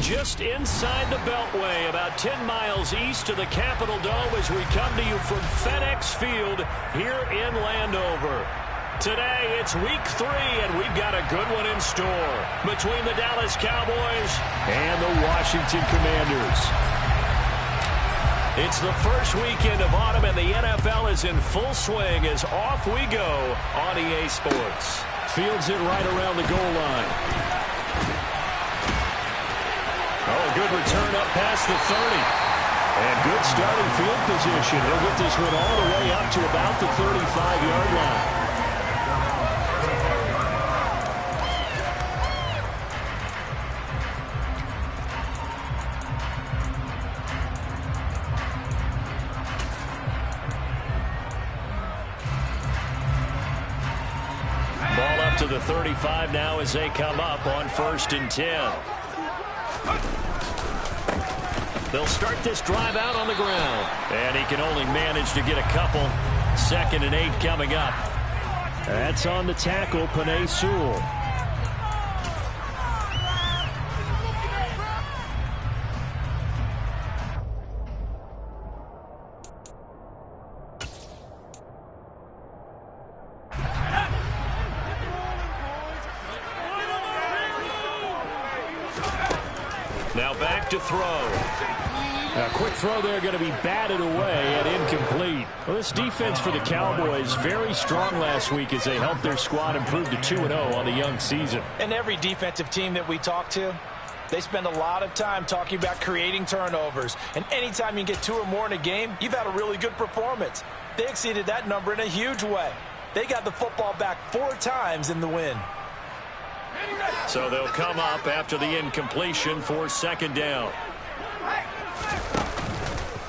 just inside the Beltway, about 10 miles east of the Capitol Dome as we come to you from FedEx Field here in Landover. Today, it's week 3, and we've got a good one in store between the Dallas Cowboys and the Washington Commanders. It's the first weekend of autumn, and the NFL is in full swing as off we go on EA Sports. Fields it right around the goal line. Oh, a good return up past the 30. And good starting field position. He'll get this one all the way up to about the 35-yard line. Ball up to the 35 now as they come up on 1st and 10. They'll start this drive out on the ground. And he can only manage to get a couple. 2nd and 8 coming up. That's on the tackle, Penei Sewell. Now back to throw. A quick throw there going to be batted away and incomplete. Well, this defense for the Cowboys very strong last week as they helped their squad improve to 2-0 on the young season. And every defensive team that we talk to, they spend a lot of time talking about creating turnovers. And anytime you get 2 or more in a game, you've had a really good performance. They exceeded that number in a huge way. They got the football back 4 times in the win. So they'll come up after the incompletion for 2nd down.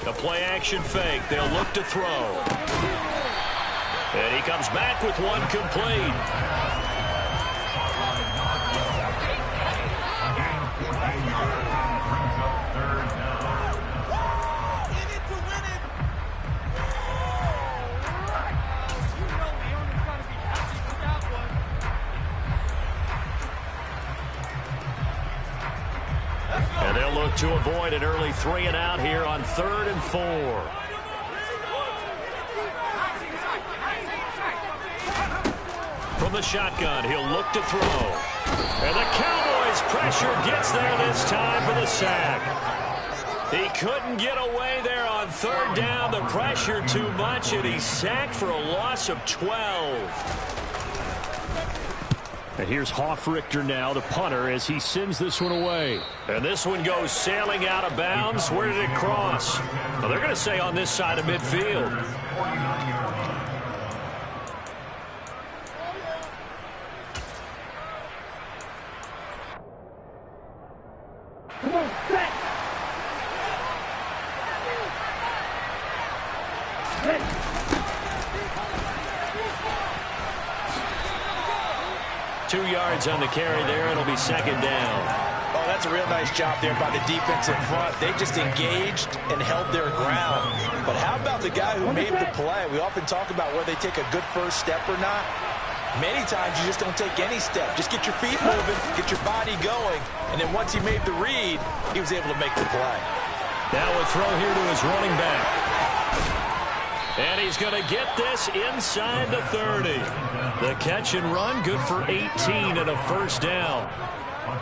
A play-action fake. They'll look to throw. And he comes back with one complete. And they'll look to avoid an early 3 and out here on 3rd and 4. From the shotgun, he'll look to throw. And the Cowboys' pressure gets there this time for the sack. He couldn't get away there on 3rd down. The pressure too much, and he's sacked for a loss of 12. And here's Hofrichter now, the punter, as he sends this one away. And this one goes sailing out of bounds. Where did it cross? Well, they're going to say on this side of midfield. Come on, set. 2 yards on the carry there. It'll be 2nd down. Oh, that's a real nice job there by the defensive front. They just engaged and held their ground. But how about the guy who made the play? We often talk about whether they take a good first step or not. Many times you just don't take any step. Just get your feet moving, get your body going. And then once he made the read, he was able to make the play. Now a throw here to his running back. And he's going to get this inside the 30. The catch and run, good for 18 and a 1st down.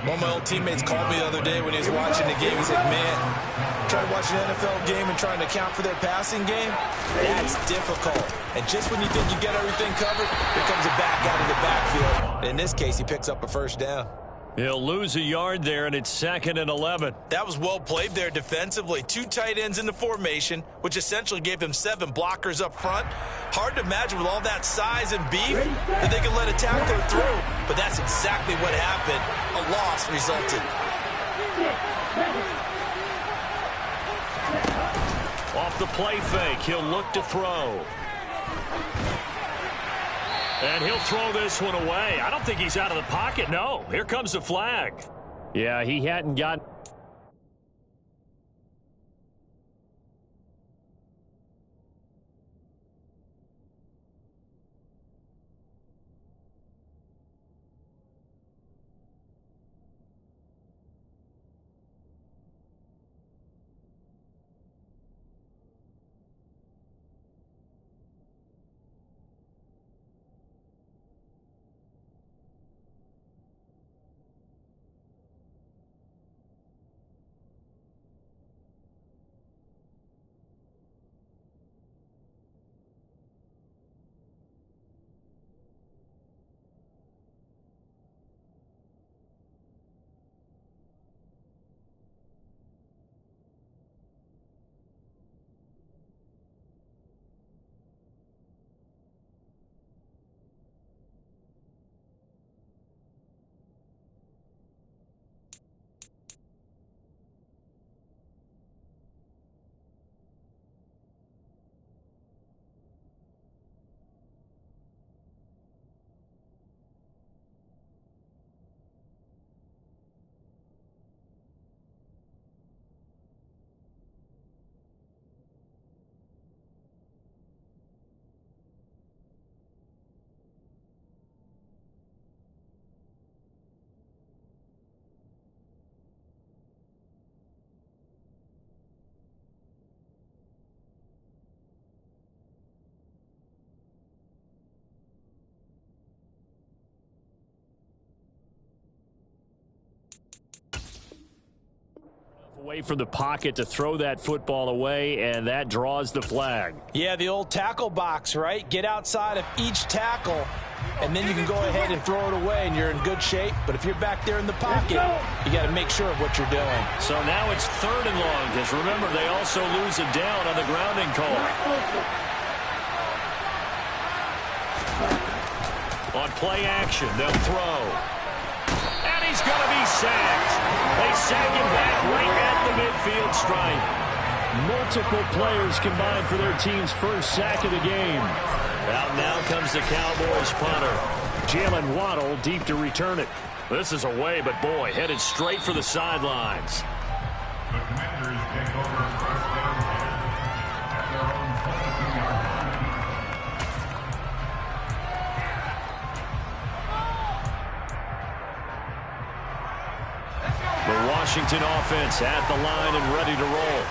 One of my old teammates called me the other day when he was watching the game. He said, man, trying to watch an NFL game and trying to account for their passing game, that's difficult. And just when you think you get everything covered, here comes a back out of the backfield. In this case, he picks up a 1st down. He'll lose a yard there, and it's 2nd and 11. That was well played there defensively. 2 tight ends in the formation, which essentially gave them 7 blockers up front. Hard to imagine with all that size and beef that they could let a tackler through. But that's exactly what happened. A loss resulted. Off the play fake, he'll look to throw. And he'll throw this one away. I don't think he's out of the pocket. No, here comes the flag. Yeah, he hadn't got... Away from the pocket to throw that football away, and that draws the flag. Yeah, the old tackle box, right? Get outside of each tackle, and then you can go ahead and throw it away, and you're in good shape. But if you're back there in the pocket, you got to make sure of what you're doing. So now it's 3rd and long, because remember, they also lose a down on the grounding call. On play action, they'll throw. And he's going to be sacked. They sack him back right at the midfield stripe. Multiple players combined for their team's first sack of the game. Out now comes the Cowboys punter. Jalen Waddle deep to return it. This is away, but boy, headed straight for the sidelines. The Commanders take over first down at their own 22-yard line. The Washington offense at the line and ready to roll.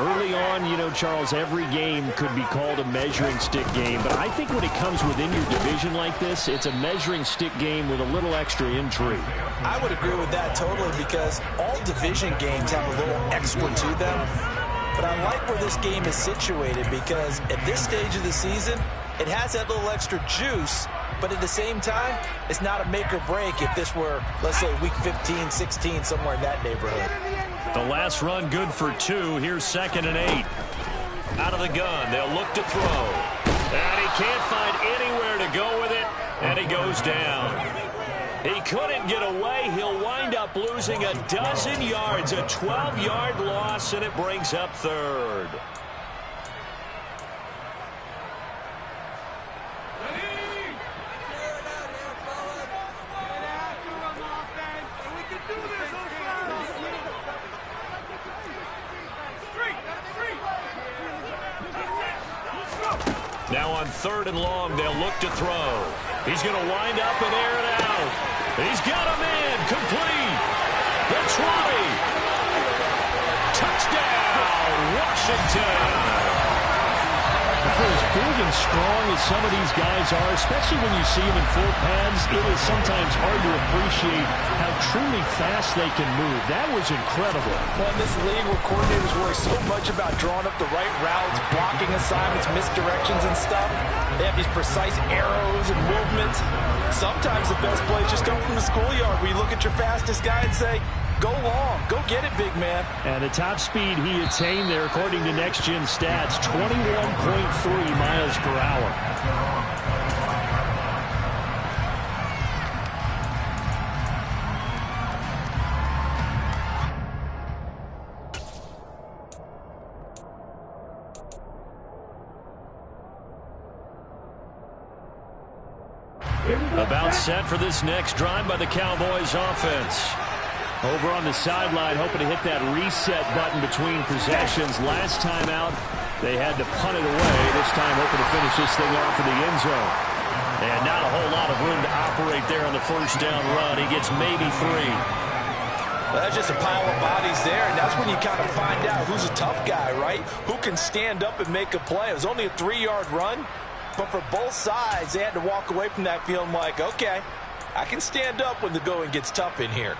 Early on, you know, Charles, every game could be called a measuring stick game. But I think when it comes within your division like this, it's a measuring stick game with a little extra intrigue. I would agree with that totally, because all division games have a little extra to them. But I like where this game is situated, because at this stage of the season, it has that little extra juice. But at the same time, it's not a make or break if this were, let's say, week 15, 16, somewhere in that neighborhood. The last run good for 2. Here's 2nd and 8. Out of the gun, they'll look to throw. And he can't find anywhere to go with it, and he goes down. He couldn't get away. He'll wind up losing a dozen yards, a 12-yard loss, and it brings up 3rd. Now on 3rd and long, they'll look to throw. He's going to wind up and air it out. He's got him in. Complete. The 20. Touchdown, Washington. For as big and strong as some of these guys are, especially when you see them in full pads, it is sometimes hard to appreciate how truly fast they can move. That was incredible. Well, in this league where coordinators worry so much about drawing up the right routes, blocking assignments, misdirections and stuff, they have these precise arrows and movements. Sometimes the best plays just come from the schoolyard where you look at your fastest guy and say, go long. Go get it, big man. And the top speed he attained there, according to Next Gen Stats, 21.3 miles per hour. About set for this next drive by the Cowboys offense. Over on the sideline, hoping to hit that reset button between possessions. Last time out, they had to punt it away. This time, hoping to finish this thing off in the end zone. And not a whole lot of room to operate there on the first down run. He gets maybe 3. Well, that's just a pile of bodies there, and that's when you kind of find out who's a tough guy, right? Who can stand up and make a play. It was only a 3-yard run, but for both sides, they had to walk away from that feeling like, okay, I can stand up when the going gets tough in here.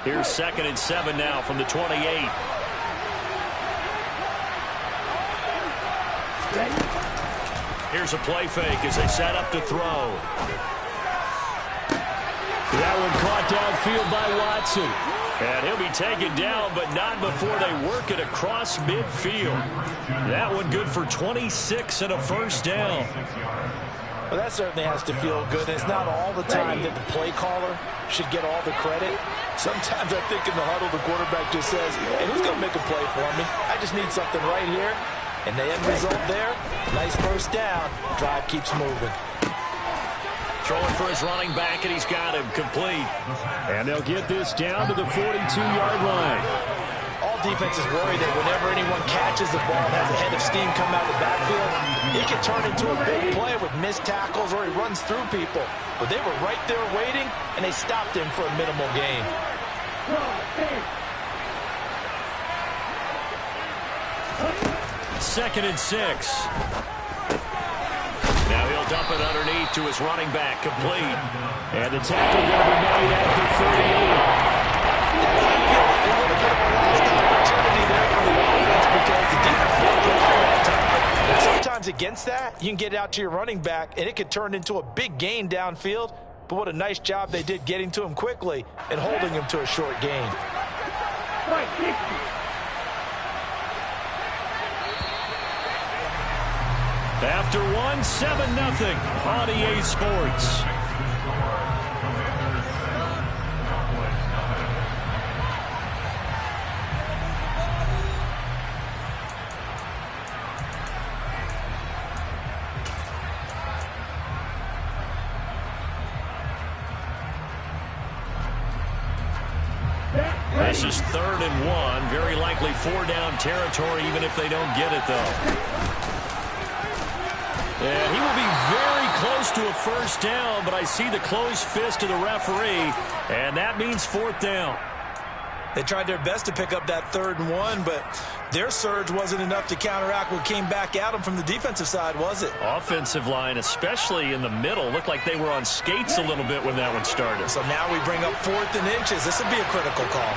Here's 2nd and 7 now from the 28. Here's a play fake as they set up to throw. That one caught downfield by Watson. And he'll be taken down, but not before they work it across midfield. That one good for 26 and a first down. Well, that certainly has to feel good. And it's not all the time that the play caller should get all the credit. Sometimes I think in the huddle, the quarterback just says, hey, who's going to make a play for me? I just need something right here. And the end result there, nice first down. Drive keeps moving. Throwing for his running back, and he's got him complete. And they'll get this down to the 42-yard line. All defenses worry that whenever anyone catches the ball and has a head of steam come out of the backfield, he can turn into a big play with missed tackles or he runs through people. But they were right there waiting, and they stopped him for a minimal gain. 2nd and 6. Now he'll dump it underneath to his running back, complete. And the tackle going to be made at the 38. And sometimes against that, you can get it out to your running back, and it could turn into a big gain downfield. But what a nice job they did getting to him quickly and holding him to a short gain. After one, 7-0 on EA Sports. This is 3rd and 1. Very likely 4-down territory, even if they don't get it, though. And he will be very close to a first down, but I see the closed fist of the referee, and that means 4th down. They tried their best to pick up that 3rd and 1, but their surge wasn't enough to counteract what came back at them from the defensive side, was it? Offensive line, especially in the middle, looked like they were on skates a little bit when that one started. So now we bring up 4th and inches. This would be a critical call.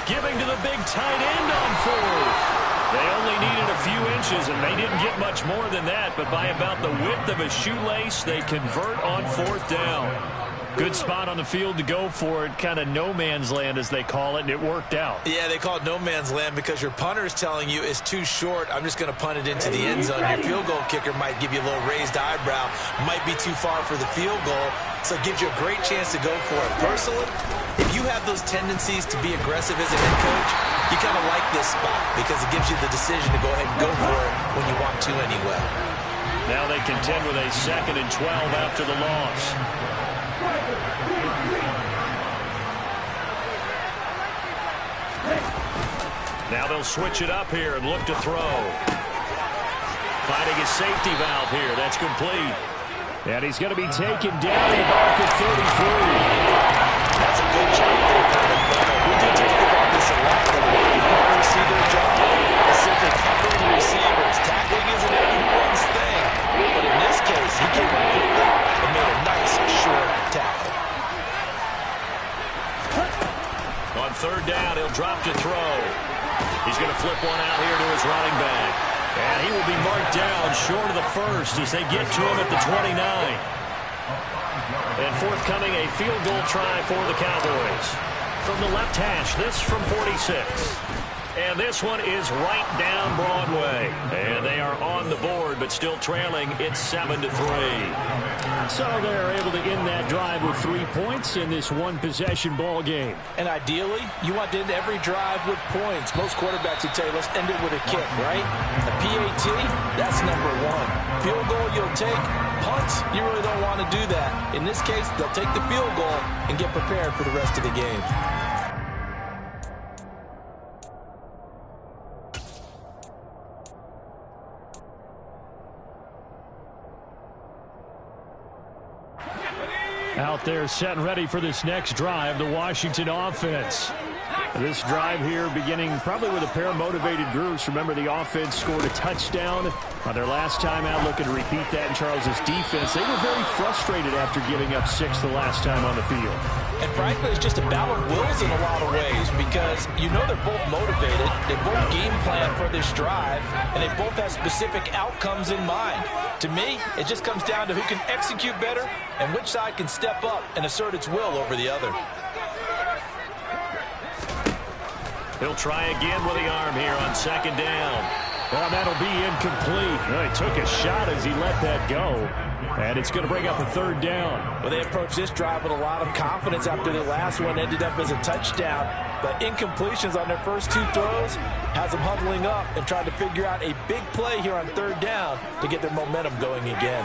Giving to the big tight end on 4th. They only needed a few inches, and they didn't get much more than that, but by about the width of a shoelace, they convert on 4th down. Good spot on the field to go for it, kind of no man's land as they call it, and it worked out. Yeah, they call it no man's land because your punter is telling you it's too short. I'm just going to punt it into the end zone. Your field goal kicker might give you a little raised eyebrow, might be too far for the field goal, so it gives you a great chance to go for it. Personally, if you have those tendencies to be aggressive as a head coach, you kind of like this spot because it gives you the decision to go ahead and go for it when you want to anyway. Now they contend with a 2nd and 12 after the loss. Now they'll switch it up here and look to throw. Finding his safety valve here. That's complete. And he's going to be taken down to the back of 33. That's a good job there. We do talk about this a lot. The wide receiver job is simply covering the receivers. Tackling isn't everyone's thing. But in this case, he came up quickly and made a nice short tackle. On 3rd down, he'll drop to throw. He's going to flip one out here to his running back. And he will be marked down short of the first as they get to him at the 29. And forthcoming, a field goal try for the Cowboys. From the left hash, this from 46. And this one is right down Broadway. And they are on the board, but still trailing. It's 7-3. So they're able to end that drive with 3 points in this one-possession ball game. And ideally, you want to end every drive with points. Most quarterbacks would tell you, let's end it with a kick, right? A PAT, that's number 1. Field goal, you'll take. Punts, you really don't want to do that. In this case, they'll take the field goal and get prepared for the rest of the game. Out there set and ready for this next drive, the Washington offense. This drive here beginning probably with a pair of motivated groups. Remember, the offense scored a touchdown on their last time out, looking to repeat that in Charles's defense. They were very frustrated after giving up 6 the last time on the field. And frankly, it's just a battle of wills in a lot of ways because you know they're both motivated, they both game plan for this drive, and they both have specific outcomes in mind. To me, it just comes down to who can execute better and which side can step up and assert its will over the other. He'll try again with the arm here on 2nd down. Well, that'll be incomplete. Well, he took a shot as he let that go. And it's going to bring up a 3rd down. Well, they approached this drive with a lot of confidence after the last one ended up as a touchdown. But incompletions on their first 2 throws has them huddling up and trying to figure out a big play here on 3rd down to get their momentum going again.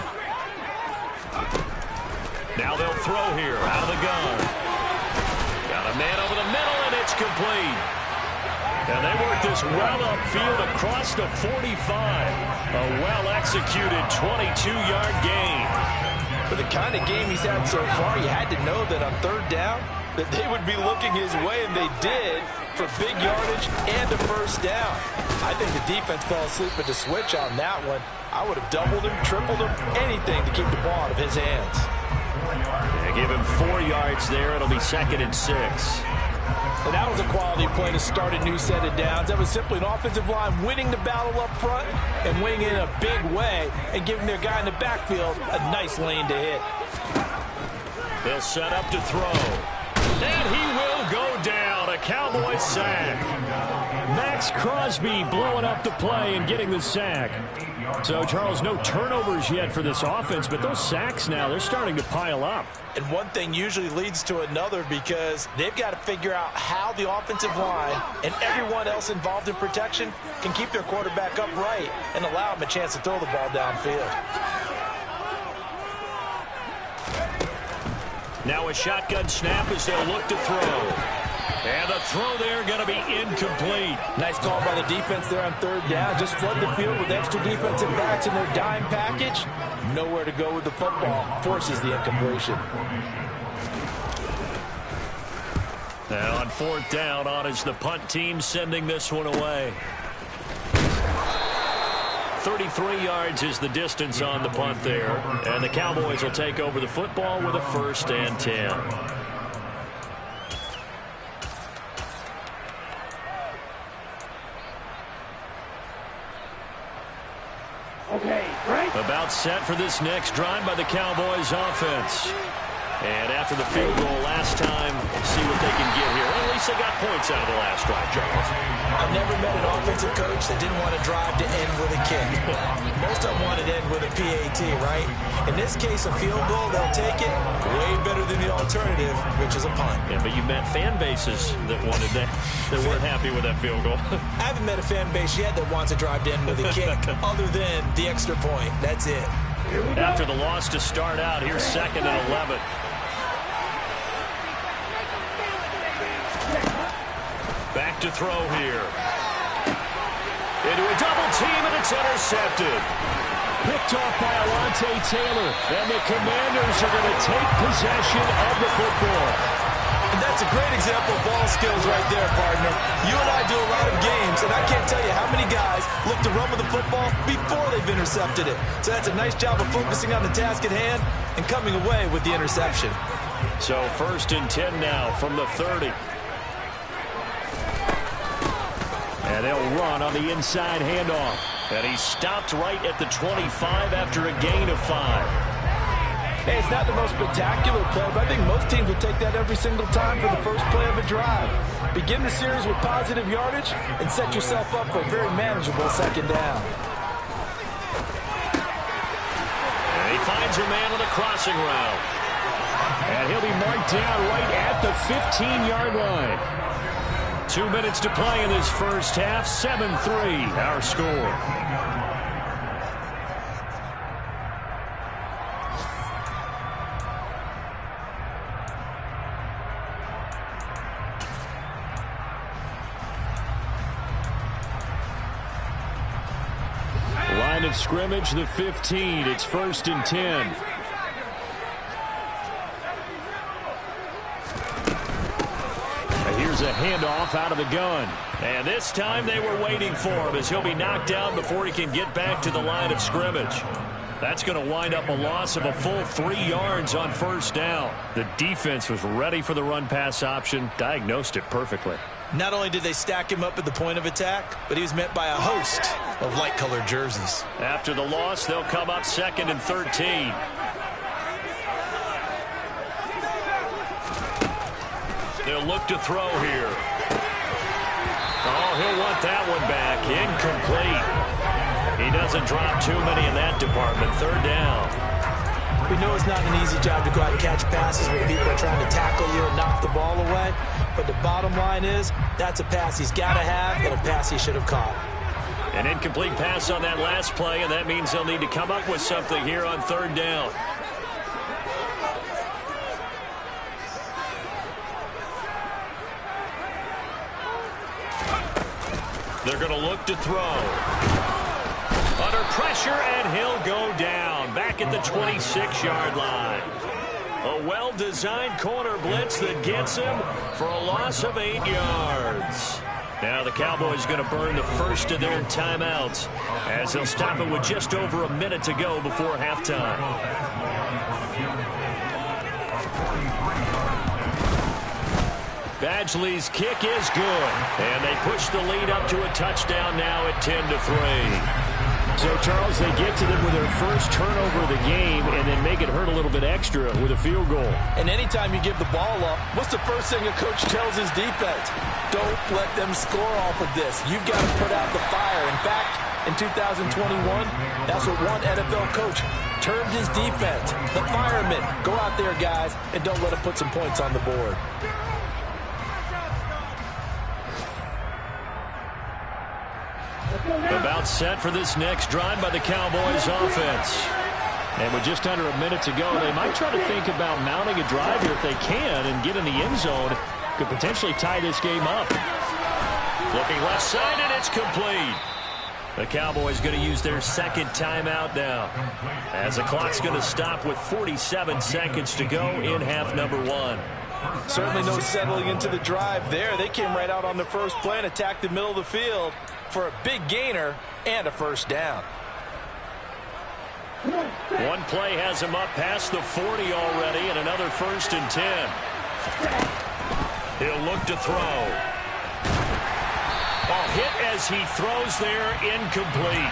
Now they'll throw here out of the gun. Got a man over the middle, and it's complete. And they work this well upfield across the 45. A well-executed 22-yard gain. For the kind of game he's had so far, you had to know that on 3rd down, that they would be looking his way, and they did, for big yardage and a first down. I think the defense fell asleep at the switch on that one. I would have doubled him, tripled him, anything to keep the ball out of his hands. Yeah, give him 4 yards there. It'll be 2nd and 6. And that was a quality play to start a new set of downs. That was simply an offensive line winning the battle up front and winning in a big way and giving their guy in the backfield a nice lane to hit. They'll set up to throw. And he will go down. A Cowboy sack. Max Crosby blowing up the play and getting the sack. So, Charles, no turnovers yet for this offense, but those sacks now, they're starting to pile up. And one thing usually leads to another because they've got to figure out how the offensive line and everyone else involved in protection can keep their quarterback upright and allow him a chance to throw the ball downfield. Now a shotgun snap as they'll look to throw. And the throw there going to be incomplete. Nice call by the defense there on 3rd down. Just flood the field with extra defensive backs in their dime package. Nowhere to go with the football. Forces the incompletion. Now on 4th down, on is the punt team sending this one away. 33 yards is the distance on the punt there. And the Cowboys will take over the football with a 1st and 10. About set for this next drive by the Cowboys offense. And after the field goal last time, see what they can get here. Well, at least they got points out of the last drive, Charles. I've never met an offensive coach that didn't want to drive to end with a kick. Most of them want to end with a PAT, right? In this case, a field goal, they'll take it. Way better than the alternative, which is a punt. Yeah, but you met fan bases that wanted that, that weren't happy with that field goal. I haven't met a fan base yet that wants to drive to end with a kick other than the extra point. That's it. After the loss to start out, here's 2nd and 11. Back to throw here. Into a double team, and it's intercepted. Picked off by Alontae Taylor. And the Commanders are going to take possession of the football. And that's a great example of ball skills right there, partner. You and I do a lot of games, and I can't tell you how many guys look to run with the football before they've intercepted it. So that's a nice job of focusing on the task at hand and coming away with the interception. So 1st and 10 now from the 30. And they'll run on the inside handoff. And he stopped right at the 25 after a gain of 5. Hey, it's not the most spectacular play, but I think most teams will take that every single time for the first play of a drive. Begin the series with positive yardage and set yourself up for a very manageable 2nd down. And he finds a man on the crossing route. And he'll be marked down right at the 15-yard line. 2 minutes to play in this first half. 7-3, our score. Line of scrimmage, the 15. It's 1st and 10. Here's a handoff out of the gun. And this time they were waiting for him as he'll be knocked down before he can get back to the line of scrimmage. That's going to wind up a loss of a full 3 yards on 1st down. The defense was ready for the run-pass option, diagnosed it perfectly. Not only did they stack him up at the point of attack, but he was met by a host of light-colored jerseys. After the loss, they'll come up 2nd and 13. They'll look to throw here. Oh, he'll want that one back. Incomplete. He doesn't drop too many in that department. 3rd down. We know it's not an easy job to go out and catch passes when people are trying to tackle you and knock the ball away. But the bottom line is, that's a pass he's got to have and a pass he should have caught. An incomplete pass on that last play, and that means they'll need to come up with something here on 3rd down. They're going to look to throw. Under pressure, and he'll go down. Back at the 26-yard line. A well-designed corner blitz that gets him for a loss of 8 yards. Now the Cowboys going to burn the first of their timeouts as they'll stop it with just over a minute to go before halftime. Badgley's kick is good, and they push the lead up to a touchdown now at 10-3. So, Charles, they get to them with their first turnover of the game and then make it hurt a little bit extra with a field goal. And anytime you give the ball up, what's the first thing a coach tells his defense? Don't let them score off of this. You've got to put out the fire. In fact, in 2021, that's what one NFL coach termed his defense. The firemen. Go out there, guys, and don't let them put some points on the board. About set for this next drive by the Cowboys offense. And with just under a minute to go, they might try to think about mounting a drive here if they can and get in the end zone. Could potentially tie this game up. Looking left side, and it's complete. The Cowboys going to use their second timeout now, as the clock's going to stop with 47 seconds to go in half number 1. Certainly no settling into the drive there. They came right out on the first play and attacked the middle of the field for a big gainer and a first down. One play has him up past the 40 already, and another 1st and 10. He'll look to throw. A hit as he throws there, incomplete.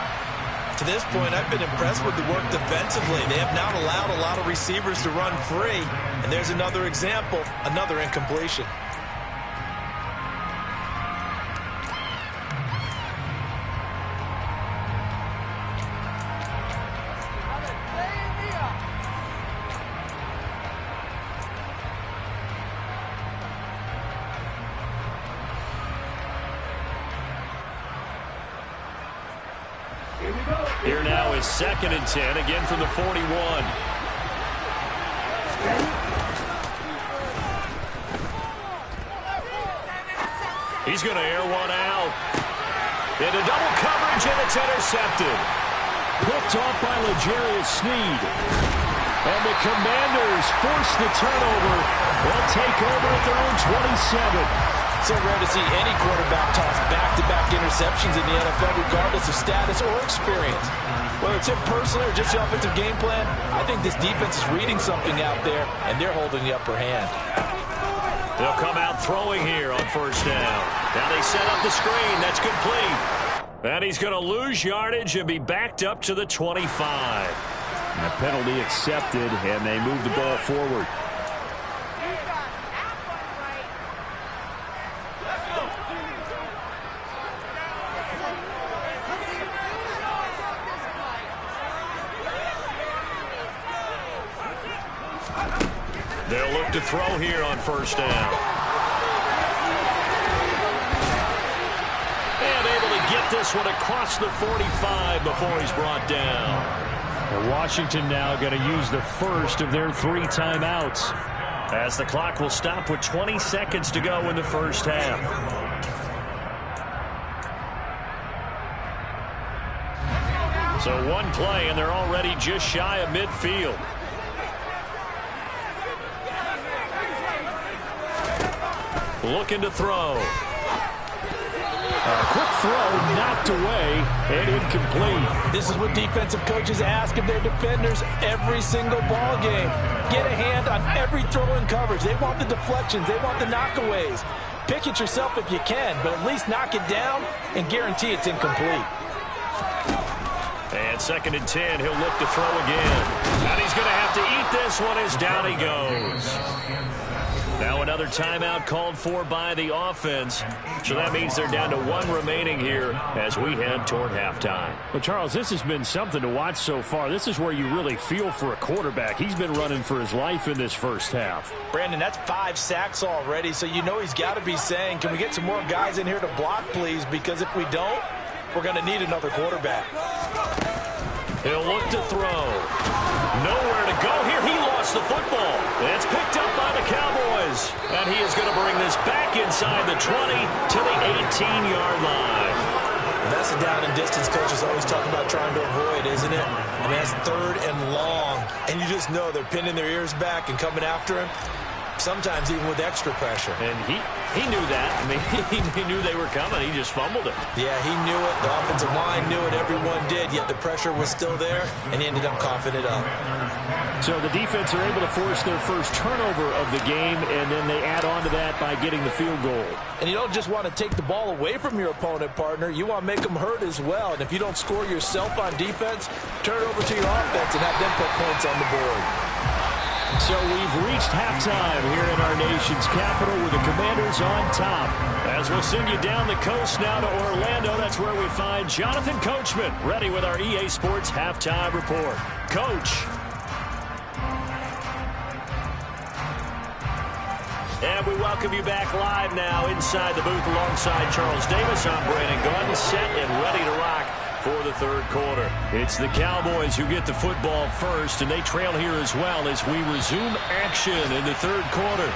To this point, I've been impressed with the work defensively. They have not allowed a lot of receivers to run free. And there's another example, another incompletion. Here now is 2nd and 10, again from the 41. He's going to air one out. Into double coverage, and it's intercepted. Picked off by L'Jarius Sneed. And the Commanders force the turnover. They'll take over at their own 27. So rare to see any quarterback toss back-to-back interceptions in the NFL, regardless of status or experience. Whether it's him personally or just the offensive game plan, I think this defense is reading something out there, and they're holding the upper hand. They'll come out throwing here on 1st down. Now they set up the screen. That's complete. And he's going to lose yardage and be backed up to the 25. And a penalty accepted, and they move the ball forward. They'll look to throw here on 1st down. And able to get this one across the 45 before he's brought down. And Washington now going to use the first of their 3 timeouts, as the clock will stop with 20 seconds to go in the first half. So one play, and they're already just shy of midfield. Looking to throw. A quick throw knocked away and incomplete. This is what defensive coaches ask of their defenders every single ball game. Get a hand on every throw in coverage. They want the deflections. They want the knockaways. Pick it yourself if you can, but at least knock it down and guarantee it's incomplete. And 2nd and 10, he'll look to throw again. And he's going to have to eat this one as down he goes. Now another timeout called for by the offense. So that means they're down to 1 remaining here as we head toward halftime. Well, Charles, this has been something to watch so far. This is where you really feel for a quarterback. He's been running for his life in this first half. Brandon, that's 5 sacks already, so you know he's got to be saying, can we get some more guys in here to block, please? Because if we don't, we're going to need another quarterback. He'll look to throw. Nowhere to go here. He lost the football. It's picked up by the Cowboys. And he is going to bring this back inside the 20 to the 18-yard line. That's the down and distance coaches always talk about trying to avoid, isn't it? I mean, that's 3rd and long, and you just know they're pinning their ears back and coming after him, sometimes even with extra pressure. And he knew that. I mean, he knew they were coming. He just fumbled it. Yeah, he knew it. The offensive line knew it. Everyone did, yet the pressure was still there, and he ended up coughing it up. So the defense are able to force their first turnover of the game, and then they add on to that by getting the field goal. And you don't just want to take the ball away from your opponent, partner. You want to make them hurt as well. And if you don't score yourself on defense, turn it over to your offense and have them put points on the board. So we've reached halftime here in our nation's capital with the Commanders on top. As we'll send you down the coast now to Orlando, that's where we find Jonathan Coachman, ready with our EA Sports Halftime Report. Coach. And we welcome you back live now inside the booth alongside Charles Davis. I'm Brandon Gunn, set and ready to rock for the 3rd quarter. It's the Cowboys who get the football first, and they trail here as well as we resume action in the 3rd quarter.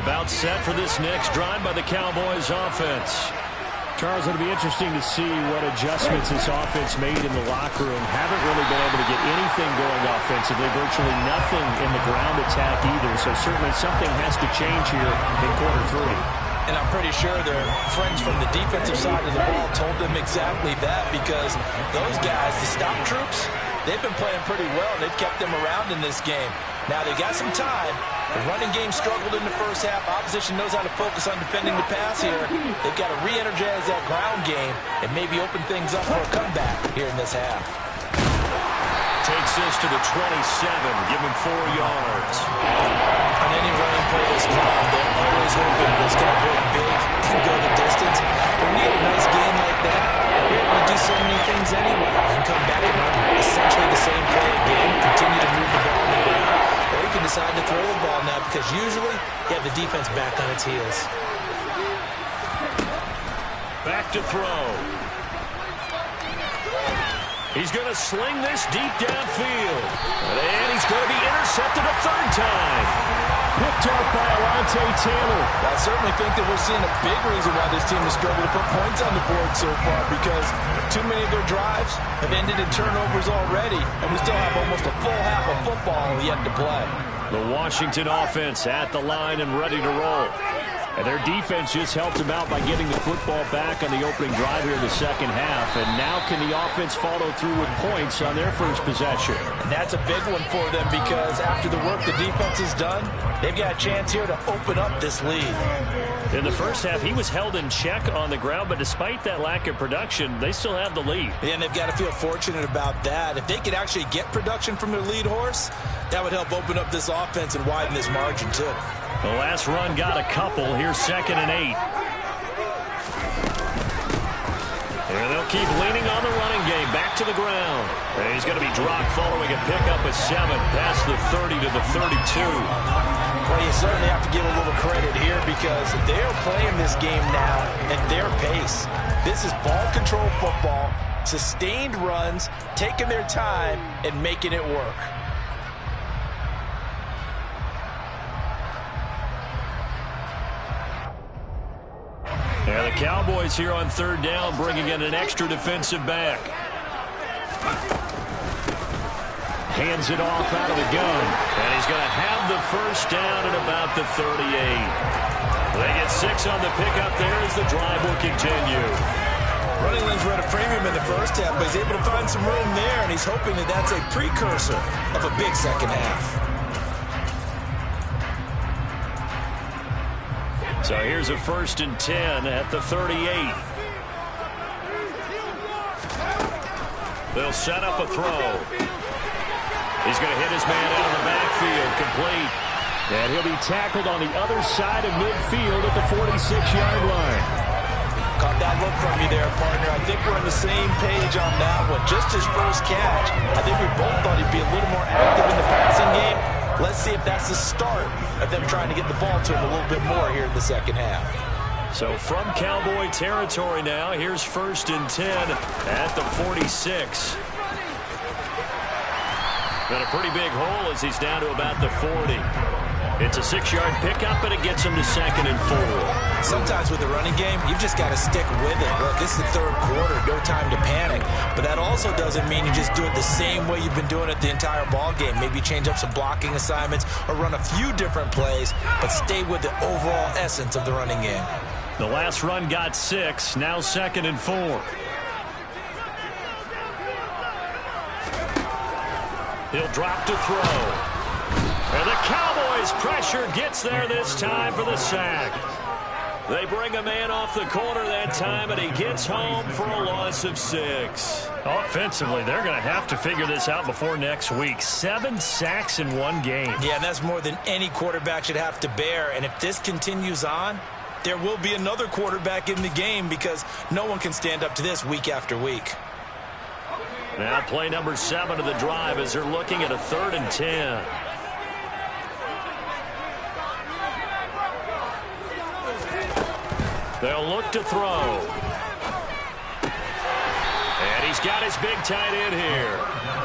About set for this next drive by the Cowboys offense. Charles, it'll be interesting to see what adjustments this offense made in the locker room. Haven't really been able to get anything going offensively. Virtually nothing in the ground attack either. So certainly something has to change here in quarter 3. And I'm pretty sure their friends from the defensive side of the ball told them exactly that, because those guys, the stop troops, they've been playing pretty well. They've kept them around in this game. Now they got some time. The running game struggled in the first half. Opposition knows how to focus on defending the pass here. They've got to re-energize that ground game and maybe open things up for a comeback here in this half. Takes this to the 27, give him 4 yards. On any running play this club, they're always hoping it's going to break big and go the distance. But when you get a nice game like that, you're able to do so many things anyway. You can come back and run essentially the same play again, continue to move the ball on the ground, or you can decide to throw the ball now, because usually you have the defense back on its heels. Back to throw. He's going to sling this deep downfield. And he's going to be intercepted a 3rd time. Picked up by Alontae Taylor. I certainly think that we're seeing a big reason why this team has struggled to put points on the board so far, because too many of their drives have ended in turnovers already, and we still have almost a full half of football yet to play. The Washington offense at the line and ready to roll. And their defense just helped them out by getting the football back on the opening drive here in the 2nd half. And now can the offense follow through with points on their first possession? And that's a big one for them, because after the work the defense has done, they've got a chance here to open up this lead. In the first half, he was held in check on the ground, but despite that lack of production, they still have the lead. And they've got to feel fortunate about that. If they could actually get production from their lead horse, that would help open up this offense and widen this margin too. The last run got a couple. Here's 2nd and 8. And they'll keep leaning on the running game. Back to the ground. And he's going to be dropped following a pickup of 7. Past the 30 to the 32. Well, you certainly have to give a little credit here, because they are playing this game now at their pace. This is ball control football, sustained runs, taking their time and making it work. And the Cowboys here on 3rd down, bringing in an extra defensive back. Hands it off out of the gun. And he's going to have the first down at about the 38. They get 6 on the pickup there as the drive will continue. Running lanes were at a premium in the first half, but he's able to find some room there, and he's hoping that that's a precursor of a big 2nd half. So here's a 1st and 10 at the 38. They'll set up a throw. He's going to hit his man out of the backfield, complete. And he'll be tackled on the other side of midfield at the 46-yard line. Caught that look from you there, partner. I think we're on the same page on that one. Just his first catch, I think we both thought he'd be a little more active in the passing game. Let's see if that's the start of them trying to get the ball to him a little bit more here in the 2nd half. So from Cowboy territory now, here's 1st and 10 at the 46. Got a pretty big hole as he's down to about the 40. It's a 6-yard pickup, and it gets him to 2nd and 4. Sometimes with the running game, you've just got to stick with it. Look, this is the third quarter, no time to panic. But that also doesn't mean you just do it the same way you've been doing it the entire ball game. Maybe change up some blocking assignments or run a few different plays, but stay with the overall essence of the running game. The last run got 6, now 2nd and 4. He'll drop to throw. And the Cowboys' pressure gets there this time for the sack. They bring a man off the corner that time, and he gets home for a loss of 6. Offensively, they're going to have to figure this out before next week. 7 sacks in one game. Yeah, and that's more than any quarterback should have to bear. And if this continues on, there will be another quarterback in the game because no one can stand up to this week after week. Now play number 7 of the drive as they're looking at a 3rd and 10. They'll look to throw. And he's got his big tight end here.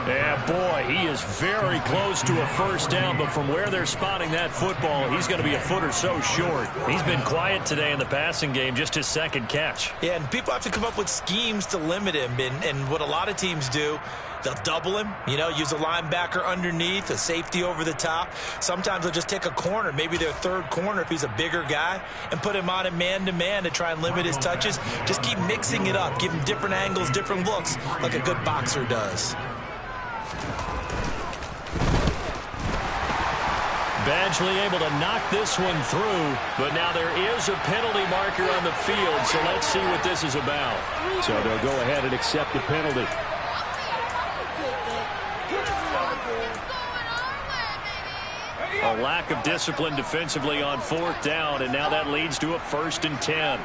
Yeah, boy, he is very close to a first down, but from where they're spotting that football, he's going to be a foot or so short. He's been quiet today in the passing game, just his 2nd catch. Yeah, and people have to come up with schemes to limit him, and what a lot of teams do, they'll double him, use a linebacker underneath, a safety over the top. Sometimes they'll just take a corner, maybe their 3rd corner if he's a bigger guy, and put him on a man-to-man to try and limit his touches. Just keep mixing it up, give him different angles, different looks, like a good boxer does. Badgley able to knock this one through, but now there is a penalty marker on the field, so let's see what this is about. So they'll go ahead and accept the penalty. A lack of discipline defensively on 4th down, and now that leads to a 1st and 10.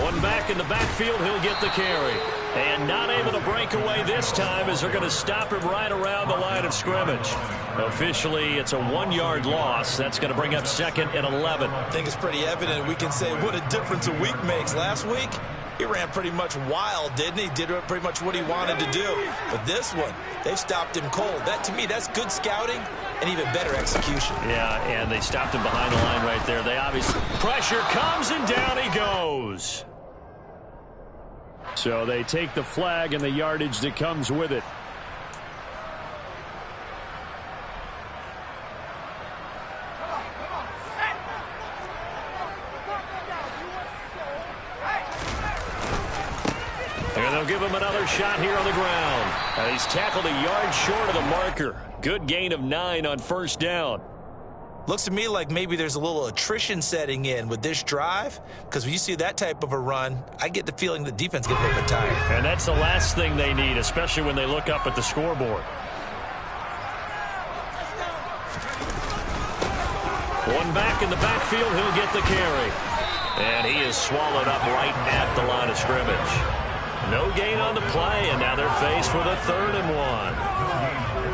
One back in the backfield, he'll get the carry. And not able to break away this time as they're going to stop him right around the line of scrimmage. Officially, it's a 1-yard loss. That's going to bring up 2nd and 11. I think it's pretty evident. We can say what a difference a week makes. Last week, he ran pretty much wild, didn't he? Did pretty much what he wanted to do. But this one, they've stopped him cold. That, to me, that's good scouting and even better execution. Yeah, and they stopped him behind the line right there. They obviously... Pressure comes, and down he goes. So they take the flag and the yardage that comes with it. And they'll give him another shot here on the ground. And he's tackled a yard short of the marker. Good gain of 9 on 1st down. Looks to me like maybe there's a little attrition setting in with this drive, because when you see that type of a run, I get the feeling the defense gets a little bit tired. And that's the last thing they need, especially when they look up at the scoreboard. One back in the backfield, he'll get the carry. And he is swallowed up right at the line of scrimmage. No gain on the play, and now they're faced with a 3rd and 1.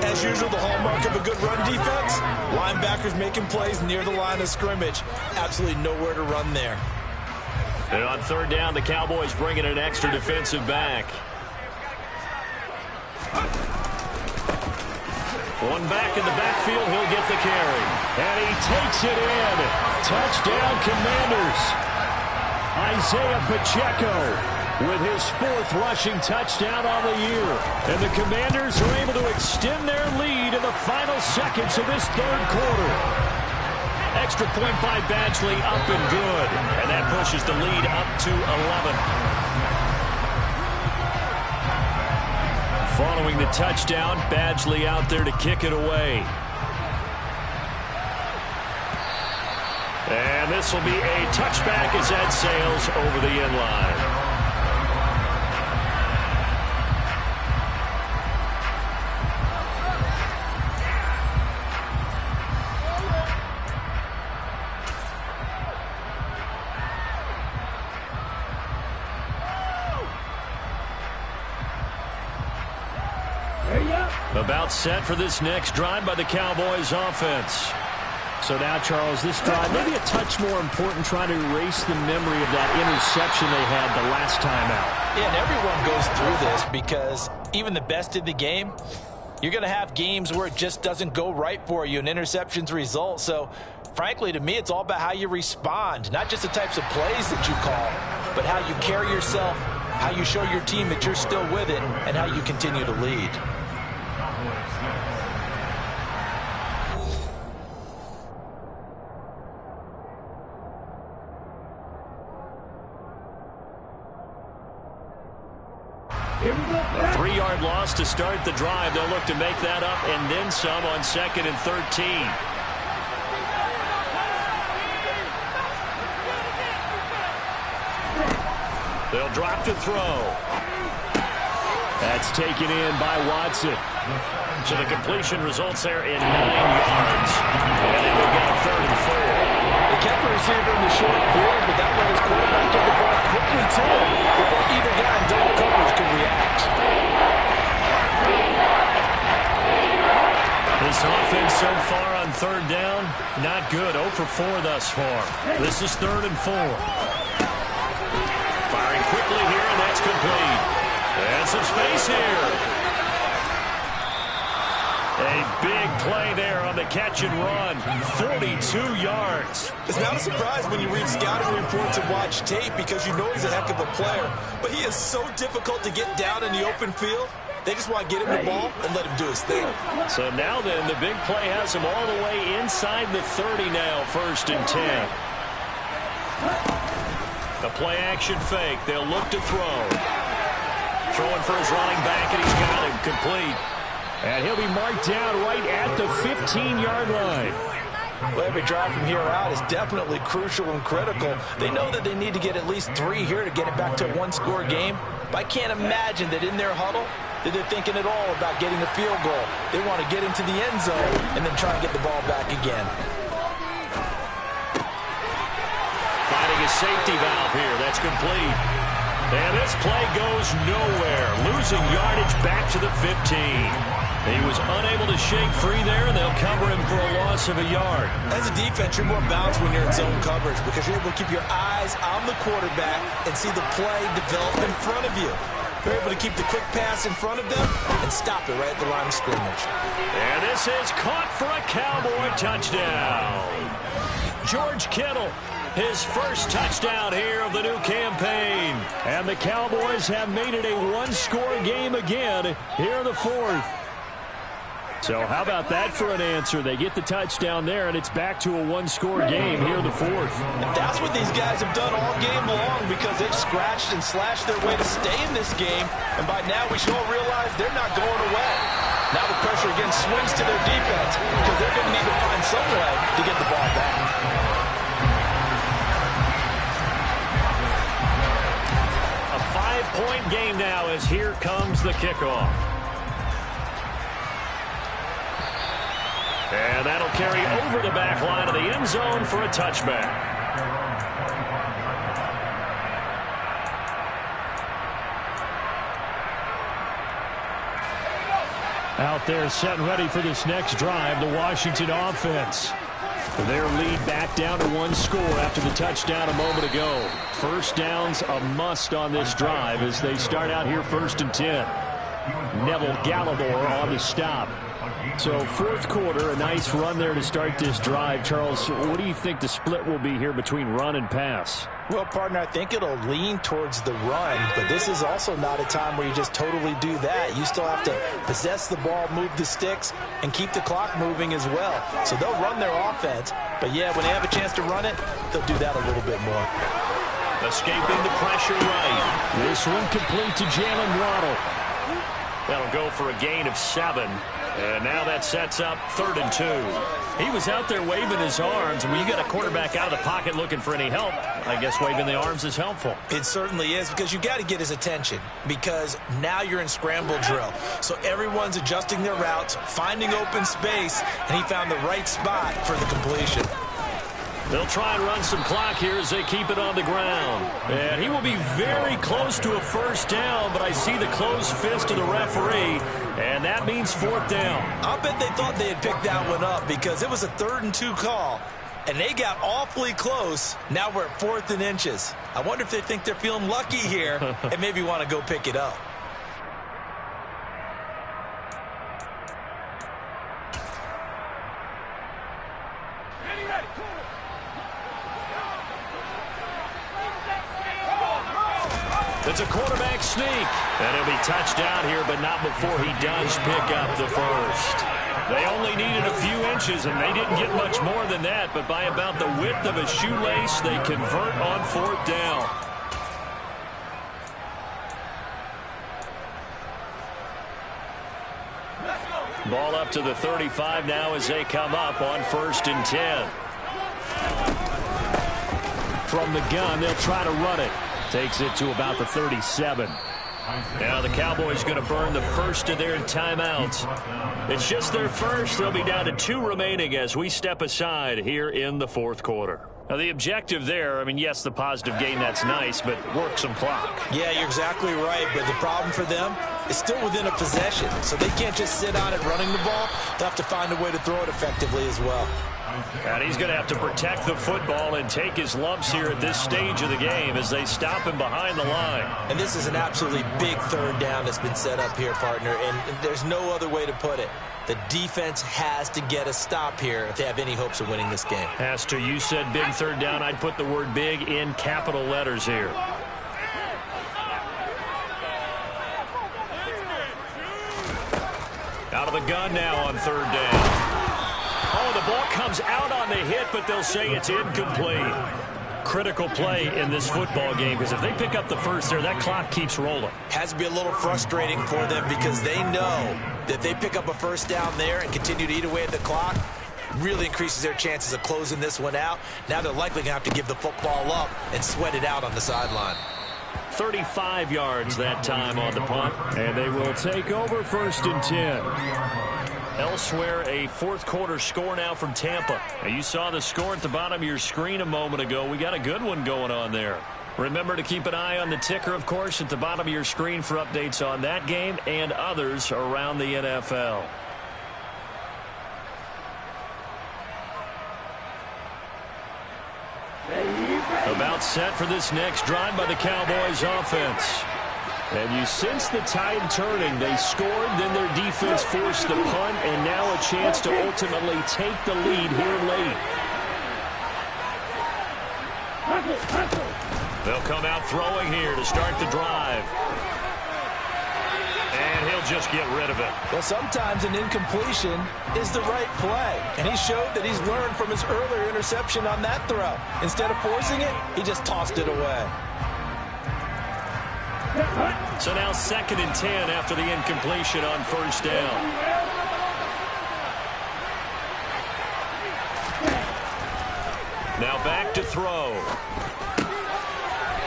As usual, the hallmark of a good run defense, linebackers making plays near the line of scrimmage. Absolutely nowhere to run there. And on 3rd down, the Cowboys bringing an extra defensive back. One back in the backfield, he'll get the carry. And he takes it in. Touchdown, Commanders. Isaiah Pacheco with his 4th rushing touchdown on the year. And the Commanders are able to extend their lead in the final seconds of this 3rd quarter. Extra point by Badgley, up and good. And that pushes the lead up to 11. Following the touchdown, Badgley out there to kick it away. And this will be a touchback as that sails over the end line. About set for this next drive by the Cowboys offense. So now, Charles, this drive maybe a touch more important, trying to erase the memory of that interception they had the last time out. Yeah, and everyone goes through this because even the best in the game, you're going to have games where it just doesn't go right for you and interceptions result. So, frankly, to me, it's all about how you respond, not just the types of plays that you call, but how you carry yourself, how you show your team that you're still with it, and how you continue to lead. A 3-yard loss to start the drive. They'll look to make that up and then some on 2nd and 13. They'll drop to throw. That's taken in by Watson. So the completion results there in 9 yards. And then we've got a 3rd and 4. They kept the receiver in the short field, but that way his quarterback took the ball quickly to him before either guy in double coverage could react. This offense so far on 3rd down, not good. 0 for 4 thus far. This is 3rd and 4. Firing quickly here, and that's complete. And some space here. A big play there on the catch and run. 42 yards. It's not a surprise when you read scouting reports and watch tape because you know he's a heck of a player. But he is so difficult to get down in the open field. They just want to get him the ball and let him do his thing. So now then, the big play has him all the way inside the 30 now, 1st and 10. The play action fake. They'll look to throw. Throwing for his running back, and he's got him complete. And he'll be marked down right at the 15-yard line. Well, every drive from here out is definitely crucial and critical. They know that they need to get at least 3 here to get it back to a 1-score game. But I can't imagine that in their huddle that they're thinking at all about getting a field goal. They want to get into the end zone and then try and get the ball back again. Finding a safety valve here. That's complete. And this play goes nowhere. Losing yardage back to the 15. He was unable to shake free there, and they'll cover him for a loss of a yard. As a defense, you're more balanced when you're in zone coverage because you're able to keep your eyes on the quarterback and see the play develop in front of you. You're able to keep the quick pass in front of them and stop it right at the line of scrimmage. And this is caught for a Cowboy touchdown. George Kittle, his first touchdown here of the new campaign. And the Cowboys have made it a 1-score game again here in the 4th. So how about that for an answer? They get the touchdown there, and it's back to a 1-score game here in the 4th. And that's what these guys have done all game long because they've scratched and slashed their way to stay in this game. And by now we should all realize they're not going away. Now the pressure again swings to their defense because they're going to need to find some way to get the ball back. A 5-point game now as here comes the kickoff. And that'll carry over the back line of the end zone for a touchback. Out there set and ready for this next drive, the Washington offense. Their lead back down to 1 score after the touchdown a moment ago. First down's a must on this drive as they start out here 1st and 10. Neville Gallimore on the stop. So 4th quarter, a nice run there to start this drive. Charles, what do you think the split will be here between run and pass? Well, partner, I think it'll lean towards the run, but this is also not a time where you just totally do that. You still have to possess the ball, move the sticks, and keep the clock moving as well. So they'll run their offense, but yeah, when they have a chance to run it, they'll do that a little bit more. Escaping the pressure right. This one complete to Jalen Waddle. That'll go for a gain of 7. And now that sets up 3rd and 2. He was out there waving his arms. When you got a quarterback out of the pocket looking for any help, I guess waving the arms is helpful. It certainly is because you got to get his attention because now you're in scramble drill. So everyone's adjusting their routes, finding open space, and he found the right spot for the completion. They'll try and run some clock here as they keep it on the ground. And he will be very close to a first down, but I see the closed fist of the referee, and that means 4th down. I'll bet they thought they had picked that one up because it was a 3rd and 2 call, and they got awfully close. Now we're at 4th and inches. I wonder if they think they're feeling lucky here and maybe want to go pick it up. It's a quarterback sneak. And he'll be touched down here, but not before he does pick up the first. They only needed a few inches, and they didn't get much more than that. But by about the width of a shoelace, they convert on fourth down. Ball up to the 35 now as they come up on 1st and 10. From the gun, they'll try to run it. Takes it to about the 37. Now the Cowboys going to burn the first of their timeouts. It's just their first. They'll be down to 2 remaining as we step aside here in the 4th quarter. Now the objective there, I mean, yes, the positive gain, that's nice, but work some clock. Yeah, you're exactly right, but the problem for them is still within a possession, so they can't just sit on it running the ball. They'll have to find a way to throw it effectively as well. And he's going to have to protect the football and take his lumps here at this stage of the game as they stop him behind the line. And this is an absolutely big 3rd down that's been set up here, partner, and there's no other way to put it. The defense has to get a stop here if they have any hopes of winning this game. Has to. You said big 3rd down. I'd put the word big in capital letters here. Out of the gun now on 3rd down. Oh, the ball comes out on the hit, but they'll say it's incomplete. Critical play in this football game, because if they pick up the first there, that clock keeps rolling. Has to be a little frustrating for them because they know that they pick up a first down there and continue to eat away at the clock, really increases their chances of closing this one out. Now they're likely going to have to give the football up and sweat it out on the sideline. 35 yards that time on the punt, and they will take over 1st and 10. Elsewhere, a 4th quarter score now from Tampa. Now, you saw the score at the bottom of your screen a moment ago. We got a good one going on there. Remember to keep an eye on the ticker, of course, at the bottom of your screen for updates on that game and others around the NFL. About set for this next drive by the Cowboys offense. And you sense the tide turning. They scored, then their defense forced the punt, and now a chance to ultimately take the lead here late. They'll come out throwing here to start the drive. And he'll just get rid of it. Well, sometimes an incompletion is the right play. And he showed that he's learned from his earlier interception on that throw. Instead of forcing it, he just tossed it away. So now 2nd and 10 after the incompletion on 1st down. Now back to throw.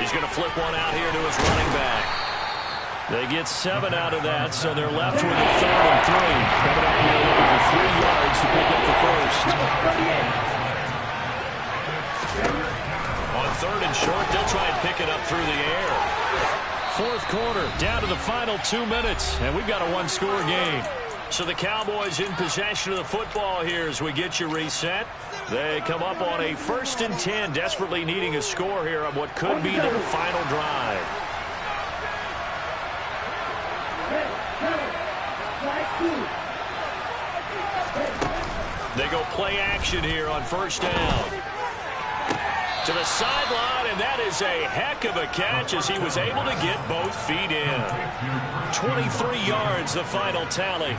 He's going to flip one out here to his running back. They get 7 out of that, so they're left with a 3rd and 3. Coming out here looking for 3 yards to pick up the first. On 3rd and short, they'll try and pick it up through the air. 4th quarter, down to the final 2 minutes, and we've got a 1-score game. So the Cowboys in possession of the football here as we get you reset. They come up on a 1st and 10, desperately needing a score here on what could be their final drive. They go play action here on 1st down. To the sideline, and that is a heck of a catch as he was able to get both feet in. 23 yards, the final tally.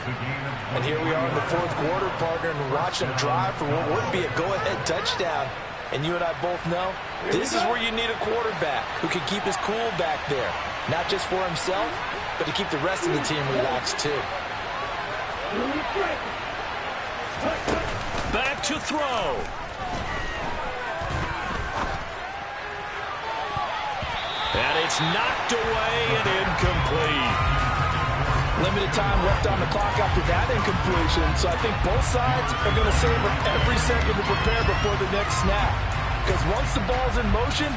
And here we are in the 4th quarter, partner, and watch them drive for what would be a go-ahead touchdown. And you and I both know this is where you need a quarterback who can keep his cool back there. Not just for himself, but to keep the rest of the team relaxed, too. Back to throw. And it's knocked away and incomplete. Limited time left on the clock after that incompletion, so I think both sides are going to savor every second to prepare before the next snap. Because once the ball's in motion,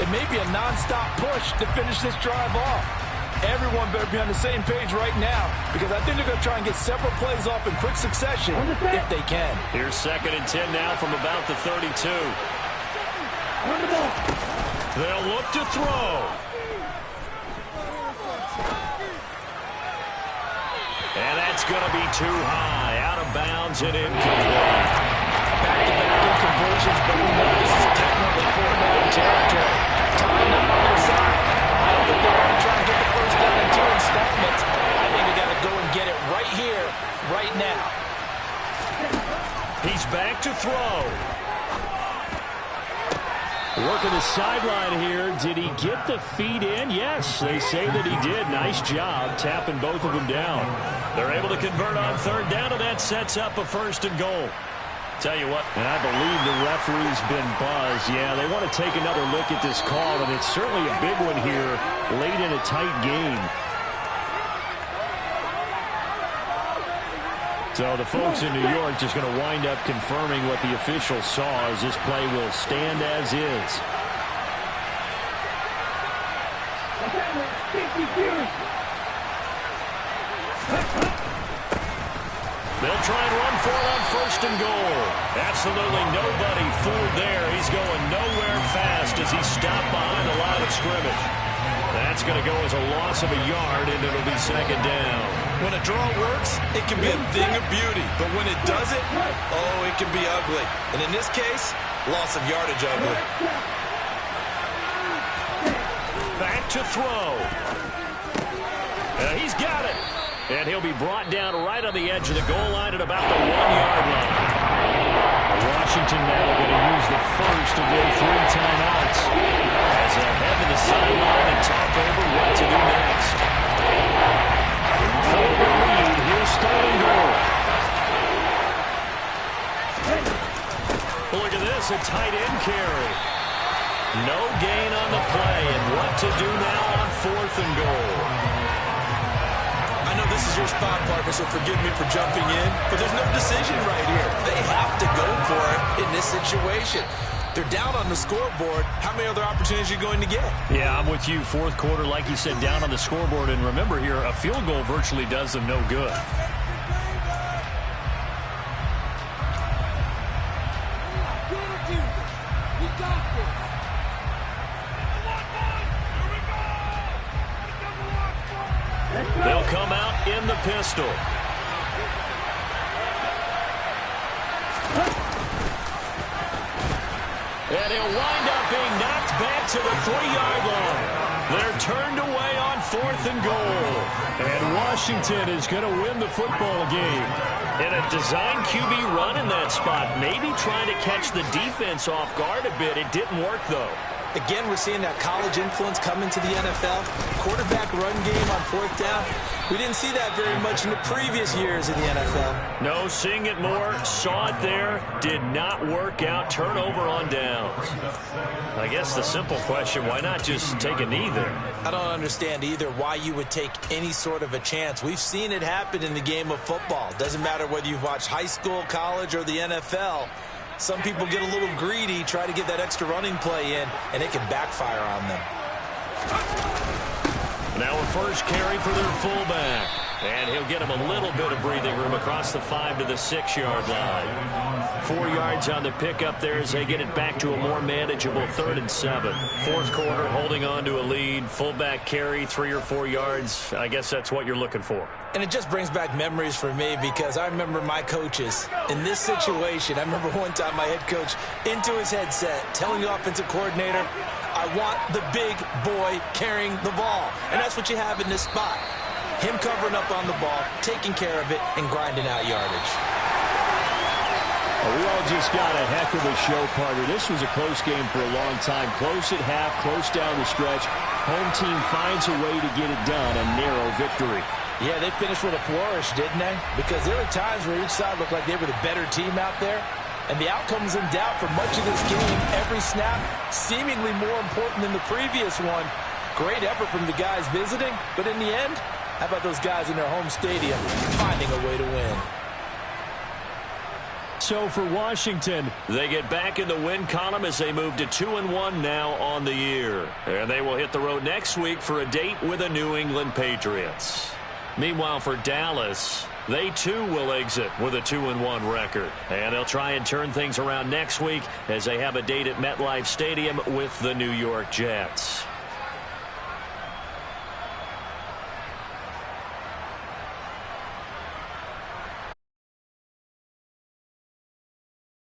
it may be a nonstop push to finish this drive off. Everyone better be on the same page right now, because I think they're going to try and get several plays off in quick succession if they can. Here's 2nd and 10 now from about the 32. They'll look to throw. And that's going to be too high. Out of bounds and incomplete. Back-to-back incompletions, but we know this is technically 4-down territory. Time not on their side. I don't think they're throw. Working the sideline here. Did he get the feet in? Yes, they say that he did. Nice job tapping both of them down. They're able to convert on third down, and that sets up a 1st and goal. Tell you what, and I believe the referee's been buzzed. Yeah, they want to take another look at this call, and it's certainly a big one here late in a tight game. So the folks in New York just going to wind up confirming what the officials saw, as this play will stand as is. They'll try and run for it on 1st and goal. Absolutely nobody fooled there. He's going nowhere fast as he stopped behind the line of scrimmage. That's going to go as a loss of a yard, and it'll be 2nd down. When a draw works, it can be a thing of beauty. But when it doesn't, oh, it can be ugly. And in this case, loss of yardage ugly. Back to throw. He's got it. And he'll be brought down right on the edge of the goal line at about the 1-yard line. Washington now going to use the first of their 3 timeouts as they'll head to the sideline and talk over what to do next. For the lead, here's 3rd and goal. Look at this, a tight end carry. No gain on the play, and what to do now on 4th and goal. I know this is your spot, partner, so forgive me for jumping in, but there's no decision right here. They have to go for it in this situation. They're down on the scoreboard. How many other opportunities are you going to get? Yeah, I'm with you. 4th quarter, like you said, down on the scoreboard. And remember here, a field goal virtually does them no good. They'll come out in the pistol. And he'll wind up being knocked back to the 3-yard line. They're turned away on 4th and goal. And Washington is going to win the football game. In a design QB run in that spot, maybe trying to catch the defense off guard a bit. It didn't work, though. Again, we're seeing that college influence come into the NFL. Quarterback run game on 4th down. We didn't see that very much in the previous years in the NFL. No, seeing it more. Saw it there. Did not work out. Turnover on downs. I guess the simple question, why not just take a knee there? I don't understand either why you would take any sort of a chance. We've seen it happen in the game of football. Doesn't matter whether you've watched high school, college, or the NFL. Some people get a little greedy, try to get that extra running play in, and it can backfire on them. Now a first carry for their fullback. And he'll get him a little bit of breathing room across the 5 to the 6-yard line. 4 yards on the pickup there as they get it back to a more manageable 3rd and 7. 4th quarter, holding on to a lead. Fullback carry, 3 or 4 yards. I guess that's what you're looking for. And it just brings back memories for me because I remember my coaches in this situation. I remember one time my head coach into his headset telling the offensive coordinator, I want the big boy carrying the ball. And that's what you have in this spot. Him covering up on the ball, taking care of it, and grinding out yardage. Well, we all just got a heck of a show, partner. This was a close game for a long time. Close at half, close down the stretch. Home team finds a way to get it done, a narrow victory. Yeah, they finished with a flourish, didn't they? Because there were times where each side looked like they were the better team out there. And the outcome was in doubt for much of this game. Every snap seemingly more important than the previous one. Great effort from the guys visiting, but in the end, how about those guys in their home stadium finding a way to win? So for Washington, they get back in the win column as they move to 2-1 now on the year. And they will hit the road next week for a date with the New England Patriots. Meanwhile, for Dallas, they too will exit with a 2-1 record. And they'll try and turn things around next week as they have a date at MetLife Stadium with the New York Jets.